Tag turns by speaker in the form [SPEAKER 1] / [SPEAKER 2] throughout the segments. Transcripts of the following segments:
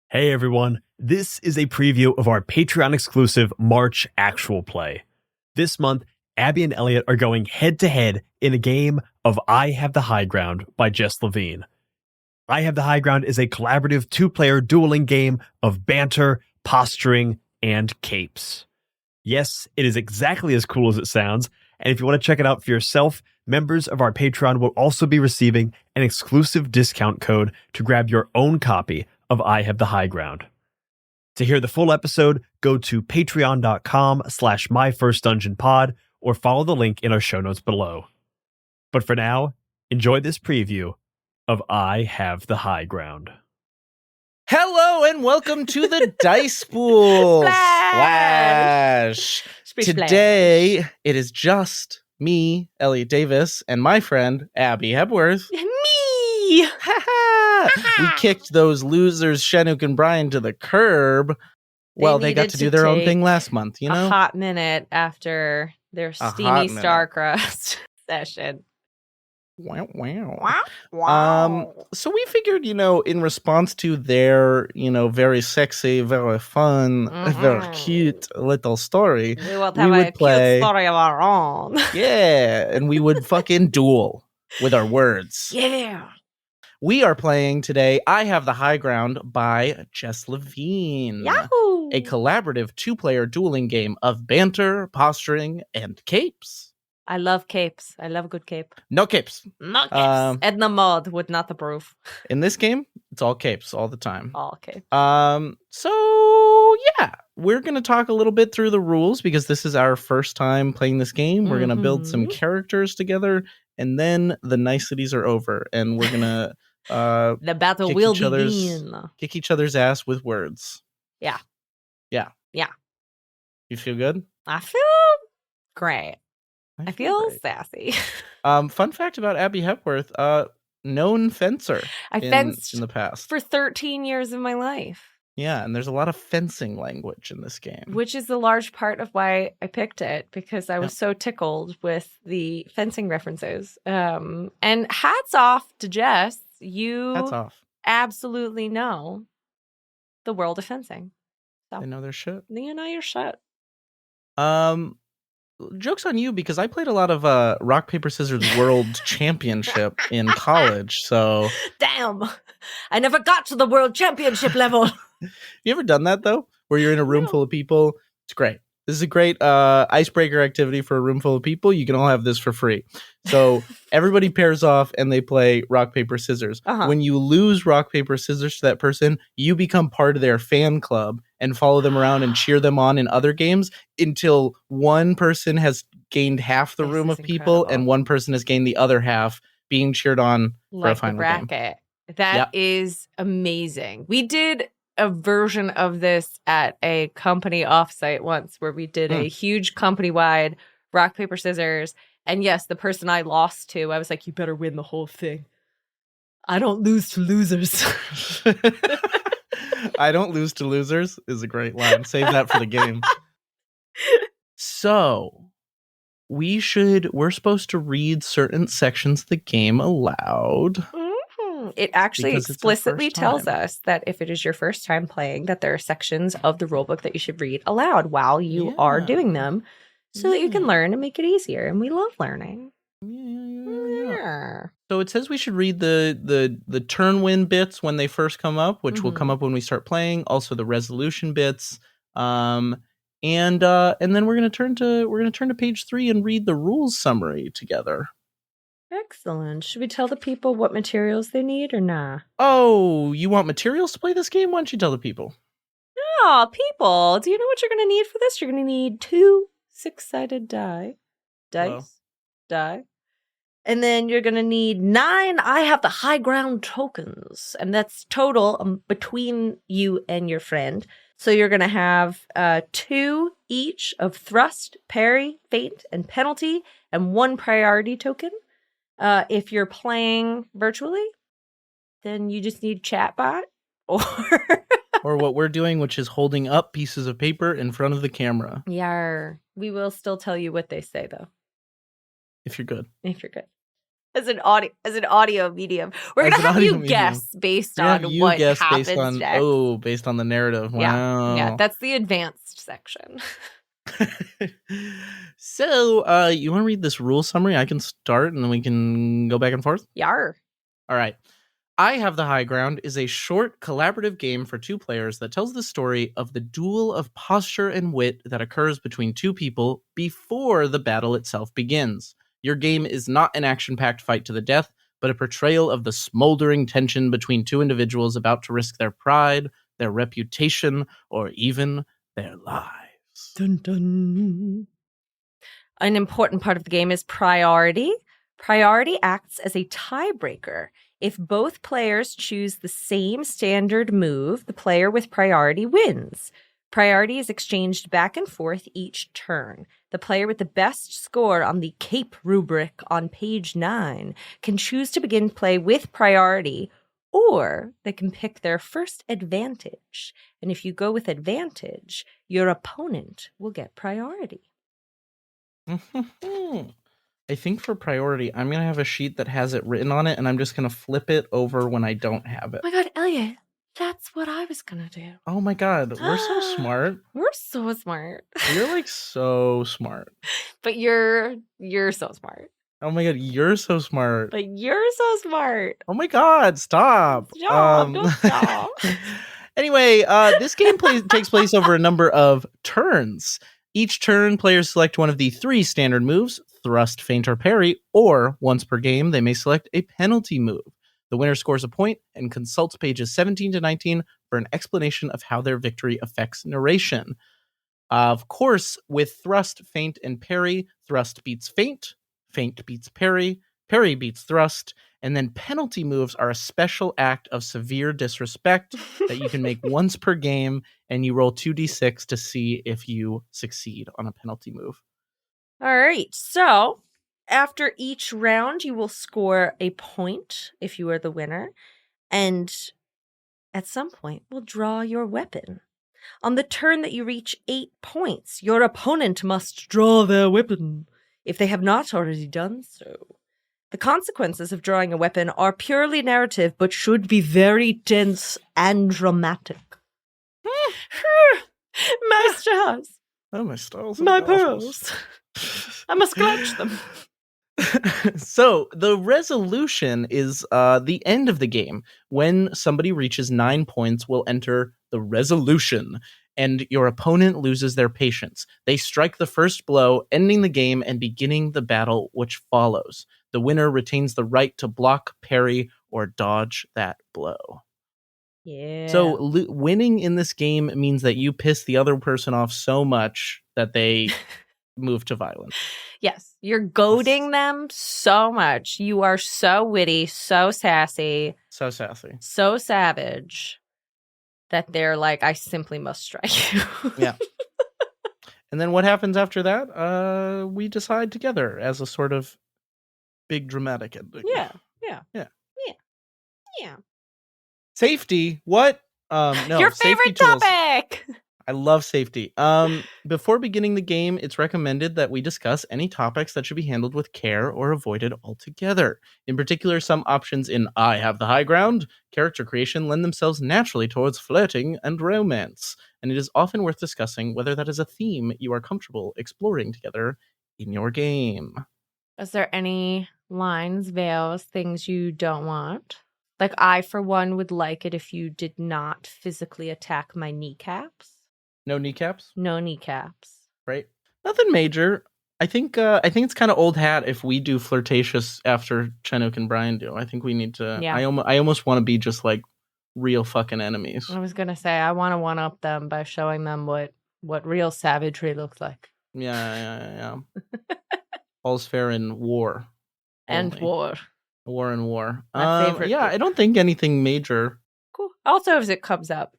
[SPEAKER 1] Hey everyone, this is a preview of our Patreon exclusive March actual play. This month, Abby and Elliot are going head to head in a game of I Have the High Ground by Jess Levine. I Have the High Ground is a collaborative two-player dueling game of banter, posturing, and capes. Yes, it is exactly as cool as it sounds, and if you want to check it out for yourself, members of our Patreon will also be receiving an exclusive discount code to grab your own copy of I Have the High Ground. To hear the full episode, go to patreon.com/myfirstdungeonpod or follow the link in our show notes below. But for now, enjoy this preview of I Have the High Ground.
[SPEAKER 2] Hello and welcome to the Dice Pool. Splash. Today, it is just me, Elliot Davis, and my friend, Abby Hepworth.
[SPEAKER 3] Me!
[SPEAKER 2] We kicked those losers, Chinook and Brian, to the curb. Well, they got to do their own thing last month, you know?
[SPEAKER 3] A hot minute after their steamy Starcrust session.
[SPEAKER 2] Wow. So we figured, in response to their, very sexy, very fun, very cute little story,
[SPEAKER 3] we would have a cute story of our own.
[SPEAKER 2] Yeah, and we would fucking duel with our words.
[SPEAKER 3] Yeah.
[SPEAKER 2] We are playing today I Have the High Ground by Jess Levine.
[SPEAKER 3] Yahoo!
[SPEAKER 2] A collaborative two-player dueling game of banter, posturing, and capes.
[SPEAKER 3] I love capes. I love a good cape.
[SPEAKER 2] No capes.
[SPEAKER 3] No capes. Edna Mode would not approve.
[SPEAKER 2] In this game, it's all capes all the time.
[SPEAKER 3] All capes.
[SPEAKER 2] So yeah, we're going to talk a little bit through the rules because this is our first time playing this game. We're going to build some characters together, and then the niceties are over, and we're going to
[SPEAKER 3] the battle will begin.
[SPEAKER 2] Kick each other's ass with words.
[SPEAKER 3] Yeah.
[SPEAKER 2] You feel good?
[SPEAKER 3] I feel great. I feel sassy.
[SPEAKER 2] Fun fact about Abby Hepworth, known fencer.
[SPEAKER 3] I fenced
[SPEAKER 2] in the past
[SPEAKER 3] for 13 years of my life.
[SPEAKER 2] Yeah, and there's a lot of fencing language in this game.
[SPEAKER 3] Which is a large part of why I picked it, because I was so tickled with the fencing references. And hats off to Jess.
[SPEAKER 2] Hats off.
[SPEAKER 3] Absolutely know the world of fencing. So,
[SPEAKER 2] they know their shit.
[SPEAKER 3] You know your shit.
[SPEAKER 2] Joke's on you, because I played a lot of Rock, Paper, Scissors World Championship in college, so...
[SPEAKER 3] Damn! I never got to the World Championship level!
[SPEAKER 2] You ever done that, though? Where you're in a room full of people? It's great. This is a great icebreaker activity for a room full of people. You can all have this for free. So everybody pairs off and they play rock, paper, scissors. When you lose rock, paper, scissors to that person, you become part of their fan club and follow them around and cheer them on in other games until one person has gained half the room of people and one person has gained the other half being cheered on for a final
[SPEAKER 3] bracket.
[SPEAKER 2] Game.
[SPEAKER 3] That is amazing. We did a version of this at a company offsite once where we did a huge company-wide rock, paper, scissors. And yes, the person I lost to, I was like, you better win the whole thing. I don't lose to losers.
[SPEAKER 2] I don't lose to losers is a great line. Save that for the game. So we're supposed to read certain sections of the game aloud.
[SPEAKER 3] It actually explicitly tells us that if it is your first time playing, that there are sections of the rulebook that you should read aloud while you are doing them so that you can learn and make it easier. And we love learning.
[SPEAKER 2] Yeah. So it says we should read the turn win bits when they first come up, which will come up when we start playing. Also the resolution bits. And then we're gonna turn to page 3 and read the rules summary together.
[SPEAKER 3] Excellent. Should we tell the people what materials they need or nah?
[SPEAKER 2] Oh, you want materials to play this game? Why don't you tell the people?
[SPEAKER 3] Oh, people, do you know what you're going to need for this? You're going to need 2 6-sided die. And then you're going to need 9 I Have the High Ground tokens. And that's total between you and your friend. So you're going to have 2 each of thrust, parry, feint, and penalty, and 1 priority token. If you're playing virtually, then you just need chatbot
[SPEAKER 2] or what we're doing, which is holding up pieces of paper in front of the camera.
[SPEAKER 3] Yeah, we will still tell you what they say, though.
[SPEAKER 2] If you're good.
[SPEAKER 3] as an audio medium. We're
[SPEAKER 2] As
[SPEAKER 3] gonna
[SPEAKER 2] an
[SPEAKER 3] have
[SPEAKER 2] audio
[SPEAKER 3] you
[SPEAKER 2] medium.
[SPEAKER 3] guess based
[SPEAKER 2] We're gonna have
[SPEAKER 3] on
[SPEAKER 2] you
[SPEAKER 3] what
[SPEAKER 2] guess
[SPEAKER 3] happens
[SPEAKER 2] based on
[SPEAKER 3] next.
[SPEAKER 2] based on the narrative.
[SPEAKER 3] Yeah,
[SPEAKER 2] Wow.
[SPEAKER 3] that's the advanced section.
[SPEAKER 2] So, you want to read this rule summary? I can start, and then we can go back and forth.
[SPEAKER 3] Yar.
[SPEAKER 2] All right. I Have the High Ground is a short, collaborative game for 2 players that tells the story of the duel of posture and wit that occurs between 2 people before the battle itself begins. Your game is not an action-packed fight to the death, but a portrayal of the smoldering tension between 2 individuals about to risk their pride, their reputation, or even their lives.
[SPEAKER 3] Dun, dun. An important part of the game is priority. Priority acts as a tiebreaker. If both players choose the same standard move, the player with priority wins. Priority is exchanged back and forth each turn. The player with the best score on the CAPE rubric on page 9 can choose to begin play with priority, or they can pick their first advantage. And if you go with advantage, your opponent will get priority.
[SPEAKER 2] I think for priority, I'm going to have a sheet that has it written on it, and I'm just going to flip it over when I don't have it.
[SPEAKER 3] Oh my god, Elliot, that's what I was going to do.
[SPEAKER 2] Oh my god, we're so smart.
[SPEAKER 3] We're so smart.
[SPEAKER 2] You're like so smart.
[SPEAKER 3] But you're so smart.
[SPEAKER 2] Oh my god, you're so smart.
[SPEAKER 3] But you're so smart.
[SPEAKER 2] Oh my god, stop.
[SPEAKER 3] Stop, don't stop.
[SPEAKER 2] Anyway, this game takes place over a number of turns. Each turn, players select one of the 3 standard moves, thrust, feint, or parry, or once per game, they may select a penalty move. The winner scores a point and consults pages 17 to 19 for an explanation of how their victory affects narration. Of course, with thrust, feint, and parry, thrust beats feint beats parry, parry beats thrust, and then penalty moves are a special act of severe disrespect that you can make once per game, and you roll 2d6 to see if you succeed on a penalty move.
[SPEAKER 3] All right. So after each round, you will score a point if you are the winner. And at some point, we'll draw your weapon. On the turn that you reach 8 points, your opponent must draw their weapon if they have not already done so. The consequences of drawing a weapon are purely narrative, but should be very tense and dramatic. My stars.
[SPEAKER 2] Oh, my stars.
[SPEAKER 3] My pearls. I must clutch them.
[SPEAKER 2] So the resolution is the end of the game. When somebody reaches 9 points, we'll enter the resolution, and your opponent loses their patience. They strike the first blow, ending the game and beginning the battle which follows. The winner retains the right to block, parry, or dodge that blow.
[SPEAKER 3] Yeah.
[SPEAKER 2] So winning in this game means that you piss the other person off so much that they move to violence.
[SPEAKER 3] Yes, you're goading them so much. You are so witty, so sassy,
[SPEAKER 2] So sassy.
[SPEAKER 3] so savage that they're like, I simply must strike you.
[SPEAKER 2] Yeah. And then what happens after that? We decide together as a sort of big dramatic ending.
[SPEAKER 3] Yeah.
[SPEAKER 2] Safety. What? No.
[SPEAKER 3] Your
[SPEAKER 2] safety
[SPEAKER 3] favorite
[SPEAKER 2] tools.
[SPEAKER 3] topic.
[SPEAKER 2] I love safety. Before beginning the game, it's recommended that we discuss any topics that should be handled with care or avoided altogether. In particular, some options in I Have the High Ground, character creation, lend themselves naturally towards flirting and romance, and it is often worth discussing whether that is a theme you are comfortable exploring together in your game.
[SPEAKER 3] Is there any lines, veils, things you don't want? Like, I, for one, would like it if you did not physically attack my kneecaps.
[SPEAKER 2] No kneecaps?
[SPEAKER 3] No kneecaps.
[SPEAKER 2] Right. Nothing major. I think it's kind of old hat if we do flirtatious after Chinook and Brian do. I think we need to.
[SPEAKER 3] Yeah.
[SPEAKER 2] I almost want to be just like real fucking enemies.
[SPEAKER 3] I was gonna say I want to one up them by showing them what real savagery looks like.
[SPEAKER 2] Yeah. All's fair in war.
[SPEAKER 3] And
[SPEAKER 2] only.
[SPEAKER 3] war.
[SPEAKER 2] War and war.
[SPEAKER 3] My favorite.
[SPEAKER 2] Yeah, I don't think anything major.
[SPEAKER 3] Cool. Also, if it comes up,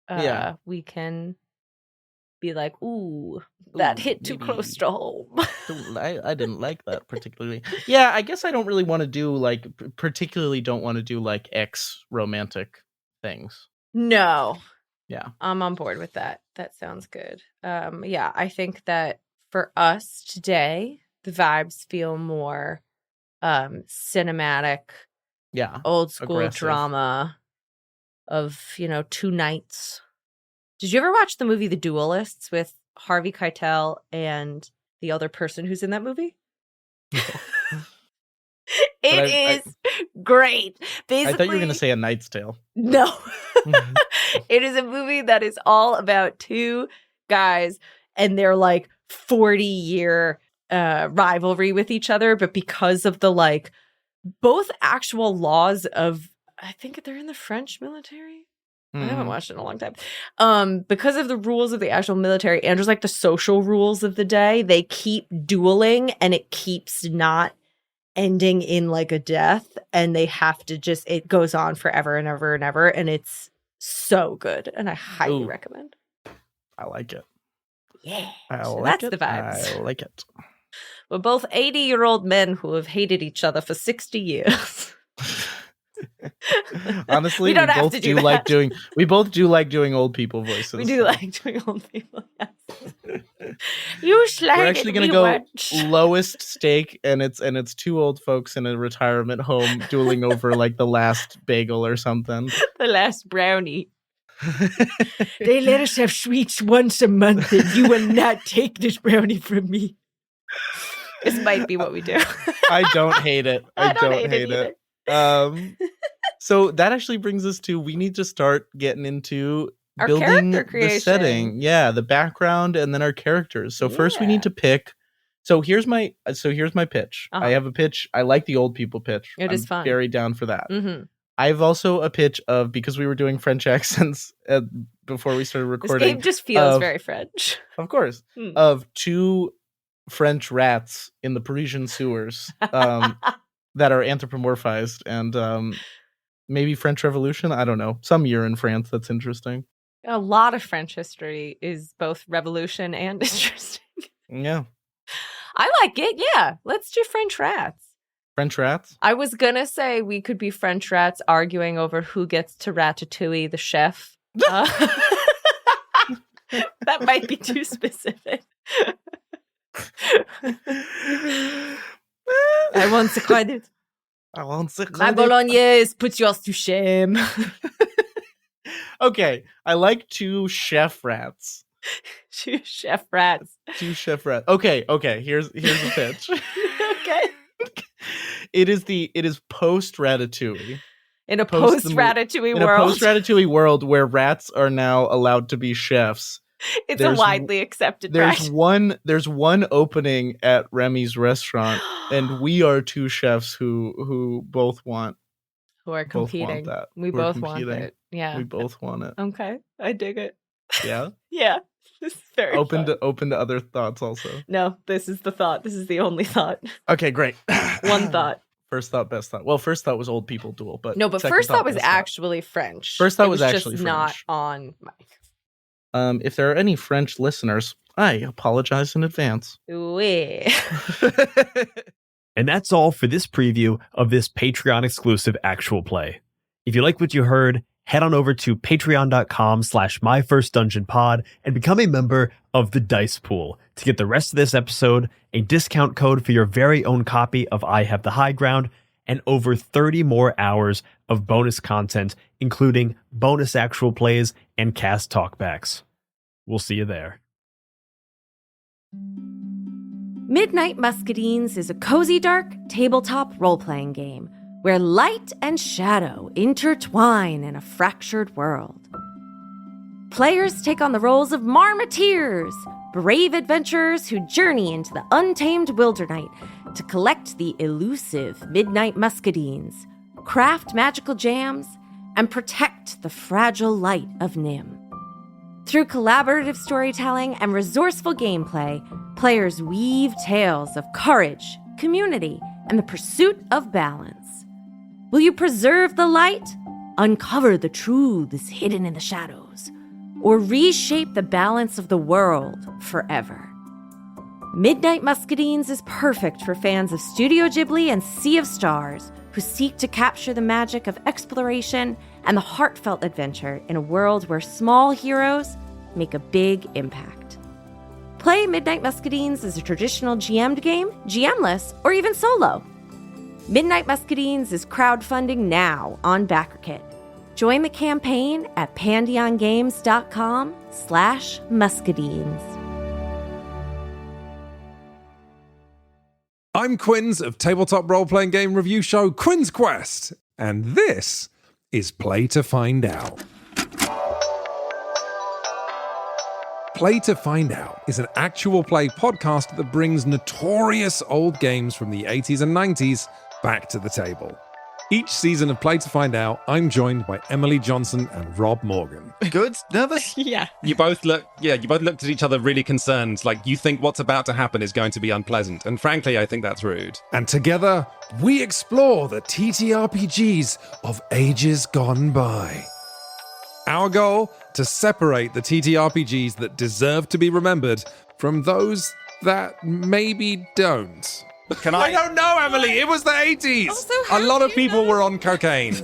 [SPEAKER 2] Yeah.
[SPEAKER 3] we can be like, ooh, that hit too
[SPEAKER 2] maybe.
[SPEAKER 3] close to home.
[SPEAKER 2] I didn't like that particularly. Yeah, I guess I don't really want to do like particularly don't want to do like ex romantic things.
[SPEAKER 3] No.
[SPEAKER 2] Yeah.
[SPEAKER 3] I'm on board with that. That sounds good. Yeah, I think that for us today, the vibes feel more cinematic,
[SPEAKER 2] Yeah.
[SPEAKER 3] old school
[SPEAKER 2] aggressive.
[SPEAKER 3] drama of, two knights. Did you ever watch the movie The Duelists with Harvey Keitel and the other person who's in that movie? It is great. Basically,
[SPEAKER 2] I thought you were going to say A Knight's Tale.
[SPEAKER 3] No. It is a movie that is all about two guys and their 40-year rivalry with each other, but because of the both actual laws of, I think they're in the French military. I haven't watched it in a long time. Because of the rules of the actual military and just the social rules of the day, they keep dueling and it keeps not ending in a death, and they have to it goes on forever and ever and ever, and it's so good, and I highly recommend.
[SPEAKER 2] I like it.
[SPEAKER 3] Yeah.
[SPEAKER 2] That's
[SPEAKER 3] the vibes.
[SPEAKER 2] I like it.
[SPEAKER 3] We're both 80-year-old men who have hated each other for 60 years.
[SPEAKER 2] Honestly,
[SPEAKER 3] we both
[SPEAKER 2] do like doing old people voices.
[SPEAKER 3] We do like doing old people, yes. You slag.
[SPEAKER 2] We're actually going to go lowest stake, and it's two old folks in a retirement home dueling over the last bagel or something.
[SPEAKER 3] The last brownie. They let us have sweets once a month, and you will not take this brownie from me. This might be what we do.
[SPEAKER 2] I don't hate it. I don't hate it. So that actually brings us to, we need to start getting into
[SPEAKER 3] our
[SPEAKER 2] building
[SPEAKER 3] character creation.
[SPEAKER 2] The setting. Yeah, the background, and then our characters. So first we need to pick. So here's my pitch.
[SPEAKER 3] Uh-huh.
[SPEAKER 2] I have a pitch. I like the old people pitch.
[SPEAKER 3] It is fun.
[SPEAKER 2] Very down for that.
[SPEAKER 3] Mm-hmm.
[SPEAKER 2] I have also a pitch of, because we were doing French accents before we started recording.
[SPEAKER 3] This game just feels very French.
[SPEAKER 2] Of course. Of two French rats in the Parisian sewers that are anthropomorphized, and maybe French Revolution. I don't know. Some year in France that's interesting.
[SPEAKER 3] A lot of French history is both revolution and interesting.
[SPEAKER 2] Yeah.
[SPEAKER 3] I like it. Yeah. Let's do French rats.
[SPEAKER 2] French rats?
[SPEAKER 3] I was going to say we could be French rats arguing over who gets to Ratatouille the chef. That might be too specific. I want the credit. My bolognaise puts yours to shame.
[SPEAKER 2] Okay, I like two chef rats.
[SPEAKER 3] Two chef rats.
[SPEAKER 2] Okay. Here's the pitch.
[SPEAKER 3] Okay.
[SPEAKER 2] It is post-Ratatouille.
[SPEAKER 3] In a post-Ratatouille world.
[SPEAKER 2] In a post-Ratatouille world where rats are now allowed to be chefs.
[SPEAKER 3] It's a widely accepted practice.
[SPEAKER 2] There's one opening at Remy's restaurant, and we are two chefs who both want.
[SPEAKER 3] Who are competing. We both want it. Yeah.
[SPEAKER 2] We both want it.
[SPEAKER 3] Okay. I dig it.
[SPEAKER 2] Yeah?
[SPEAKER 3] Yeah. This is very
[SPEAKER 2] open
[SPEAKER 3] fun.
[SPEAKER 2] to other thoughts also.
[SPEAKER 3] No, this is the thought. This is the only thought.
[SPEAKER 2] Okay, great.
[SPEAKER 3] One thought.
[SPEAKER 2] First thought, best thought. Well, first thought was old people duel, but
[SPEAKER 3] first thought was actually French.
[SPEAKER 2] First thought was actually
[SPEAKER 3] just
[SPEAKER 2] French.
[SPEAKER 3] Not on mic.
[SPEAKER 2] If there are any French listeners, I apologize in advance.
[SPEAKER 3] Oui.
[SPEAKER 1] And that's all for this preview of this Patreon exclusive actual play. If you like what you heard, head on over to patreon.com/myfirstdungeonpod and become a member of the Dice Pool to get the rest of this episode, a discount code for your very own copy of I Have the High Ground, and over 30 more hours of bonus content, including bonus actual plays and cast talkbacks. We'll see you there.
[SPEAKER 3] Midnight Muscadines is a cozy, dark tabletop role-playing game where light and shadow intertwine in a fractured world. Players take on the roles of marmoteers, brave adventurers who journey into the untamed wildernite to collect the elusive Midnight Muscadines, craft magical jams, and protect the fragile light of Nim. Through collaborative storytelling and resourceful gameplay, players weave tales of courage, community, and the pursuit of balance. Will you preserve the light, uncover the truths hidden in the shadows, or reshape the balance of the world forever? Midnight Muscadines is perfect for fans of Studio Ghibli and Sea of Stars who seek to capture the magic of exploration and the heartfelt adventure in a world where small heroes make a big impact. Play Midnight Muscadines as a traditional GM'd game, GMless, or even solo. Midnight Muscadines is crowdfunding now on BackerKit. Join the campaign at pantheongames.com/muscadines.
[SPEAKER 4] I'm Quinns of tabletop role-playing game review show Quinn's Quest, and this is Play to Find Out. Play to Find Out is an actual play podcast that brings notorious old games from the 80s and 90s back to the table. Each season of Play to Find Out, I'm joined by Emily Johnson and Rob Morgan.
[SPEAKER 5] Good? Nervous?
[SPEAKER 6] Yeah.
[SPEAKER 5] You both looked at each other really concerned, like you think what's about to happen is going to be unpleasant. And frankly, I think that's rude.
[SPEAKER 4] And together, we explore the TTRPGs of ages gone by. Our goal? To separate the TTRPGs that deserve to be remembered from those that maybe don't. I don't know, Emily. It was the 80s.
[SPEAKER 5] A lot of people were on cocaine.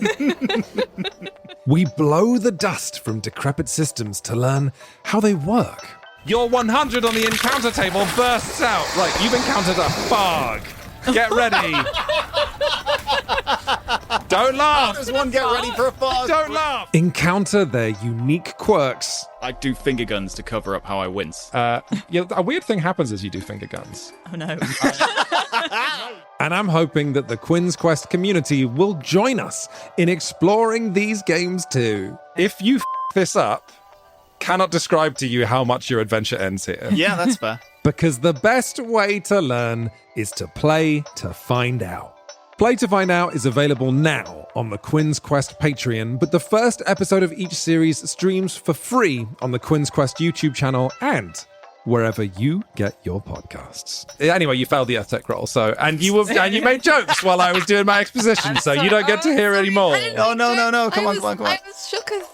[SPEAKER 4] We blow the dust from decrepit systems to learn how they work.
[SPEAKER 5] Your 100 on the encounter table bursts out. Right, you've encountered a fog. Get ready. Don't laugh.
[SPEAKER 6] There's one get ready for a fog.
[SPEAKER 5] Don't laugh.
[SPEAKER 4] Encounter their unique quirks.
[SPEAKER 6] I do finger guns to cover up how I wince.
[SPEAKER 5] A weird thing happens as you do finger guns.
[SPEAKER 6] Oh no.
[SPEAKER 4] And I'm hoping that the Quinn's Quest community will join us in exploring these games too.
[SPEAKER 5] If you this up, cannot describe to you how much your adventure ends here.
[SPEAKER 6] Yeah, that's fair.
[SPEAKER 4] Because the best way to learn is to play to find out. Play to Find Out is available now on the Quinn's Quest Patreon, but the first episode of each series streams for free on the Quinn's Quest YouTube channel and wherever you get your podcasts.
[SPEAKER 5] Anyway, you failed the Earth roll, and you made jokes while I was doing my exposition, so you don't get to hear any more.
[SPEAKER 6] Oh no! Come on!
[SPEAKER 7] I was shook as